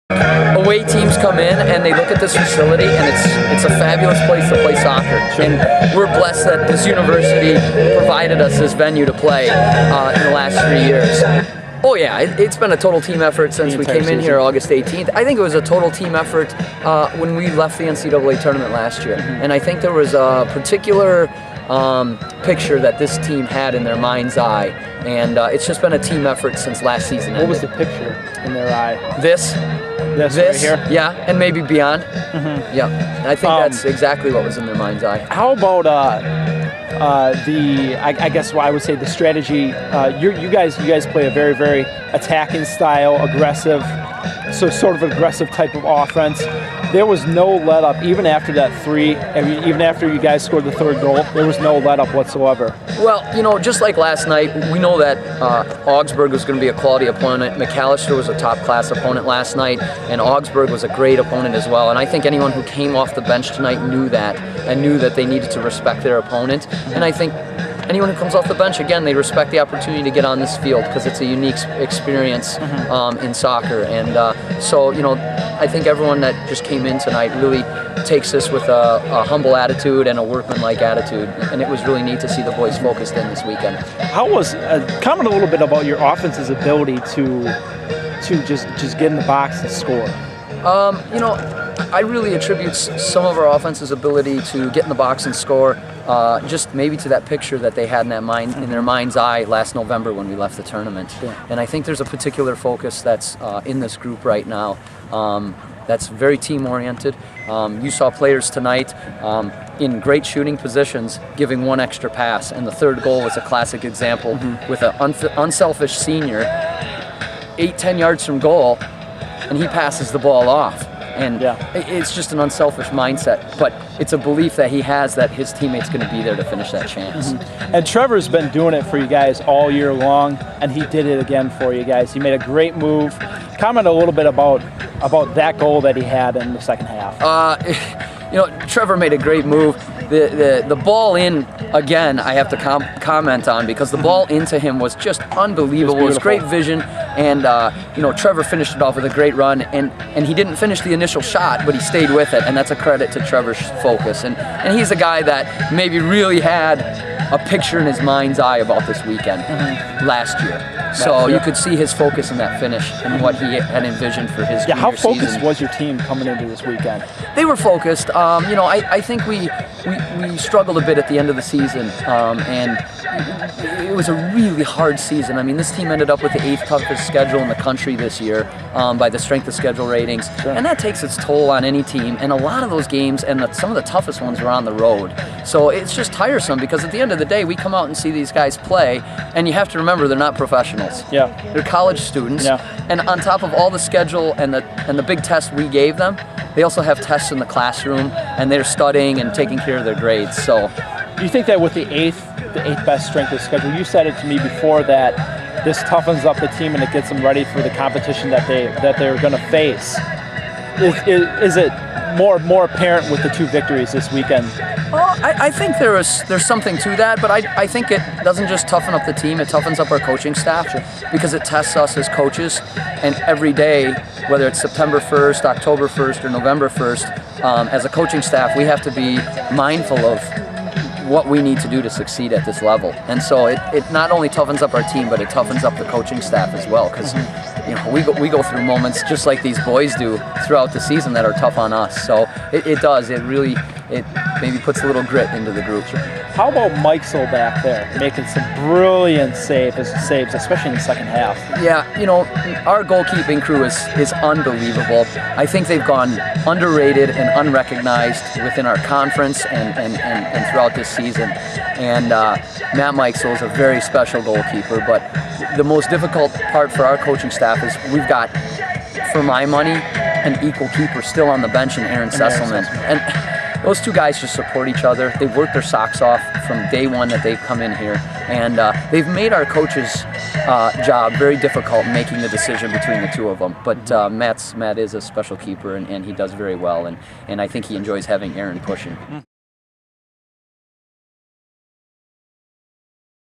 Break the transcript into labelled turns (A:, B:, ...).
A: Away teams come in and they look at this facility, and it's a fabulous place to play soccer. And we're blessed that this university provided us this venue to play in the last 3 years. Oh yeah, it's been a total team effort since we came in here August 18th. I think it was a total team effort when we left the NCAA tournament last year. And I think there was a particular picture that this team had in their mind's eye, and it's just been a team effort since last season ended.
B: What was the picture in their eye?
A: This
B: right here?
A: Yeah, and maybe beyond. Yeah, and I think that's exactly what was in their mind's eye.
B: How about I guess what I would say the strategy? You guys play a very, very attacking style, aggressive, so sort of aggressive type of offense. There was no let up even after that three. I mean, even after you guys scored the third goal, there was no let up whatsoever.
A: Well, you know, just like last night, we know that Augsburg was going to be a quality opponent. McAllister was a top-class opponent last night, and Augsburg was a great opponent as well. And I think anyone who came off the bench tonight knew that, and knew that they needed to respect their opponent. And I think anyone who comes off the bench, again, they respect the opportunity to get on this field because it's a unique experience in soccer. And so, you know, I think everyone that just came in tonight really takes this with a humble attitude and a workmanlike attitude. And it was really neat to see the boys focused in this weekend.
B: How was, comment a little bit about your offense's ability to just get in the box and score.
A: You know, I really attribute some of our offense's ability to get in the box and score just maybe to that picture that they had in their mind's eye last November when we left the tournament. And I think there's a particular focus that's in this group right now that's very team-oriented. You saw players tonight in great shooting positions giving one extra pass, and the third goal was a classic example with an unselfish senior 8-10 yards from goal, and he passes the ball off. And it's just an unselfish mindset, but it's a belief that he has that his teammate's going to be there to finish that chance.
B: And Trevor's been doing it for you guys all year long, and he did it again for you guys. He made a great move. Comment a little bit about that goal that he had in the second half.
A: You know, Trevor made a great move. The ball in, again, I have to comment on, because the ball into him was just unbelievable. It was great vision, and you know, Trevor finished it off with a great run, and he didn't finish the initial shot, but he stayed with it, and that's a credit to Trevor's focus. And he's a guy that maybe really had a picture in his mind's eye about this weekend last year. So you could see his focus in that finish and what he had envisioned for his junior
B: how focused
A: season.
B: was your team coming into this weekend?
A: They were focused. You know, I think we struggled a bit at the end of the season, and it was a really hard season. I mean, this team ended up with the 8th toughest schedule in the country this year by the strength of schedule ratings, and that takes its toll on any team. And a lot of those games, and some of the toughest ones, were on the road. So it's just tiresome, because at the end of the day, we come out and see these guys play, and you have to remember they're not professionals. They're college students, and on top of all the schedule and the big tests we gave them, they also have tests in the classroom, and they're studying and taking care of their grades. So,
B: do you think that with the eighth best strength of schedule, you said it to me before, that this toughens up the team and it gets them ready for the competition that they're going to face? Is it more apparent with the 2 victories this weekend?
A: Well, I think there's something to that, but I think it doesn't just toughen up the team, it toughens up our coaching staff, because it tests us as coaches, and every day, whether it's September 1st, October 1st, or November 1st, as a coaching staff, we have to be mindful of what we need to do to succeed at this level. And so it not only toughens up our team, but it toughens up the coaching staff as well, because you know, we go through moments just like these boys do throughout the season that are tough on us. So it does. It maybe puts a little grit into the group.
B: How about Meixel back there, making some brilliant saves, especially in the second half? Yeah,
A: you know, our goalkeeping crew is unbelievable. I think they've gone underrated and unrecognized within our conference and throughout this season. And Matt Meixel is a very special goalkeeper, but the most difficult part for our coaching staff is we've got, for my money, an equal keeper still on the bench in Aaron Sesselman. And those 2 guys just support each other. They've worked their socks off from day one that they've come in here, and they've made our coach's job very difficult in making the decision between the 2 of them. But Matt is a special keeper, and he does very well, and I think he enjoys having Aaron pushing.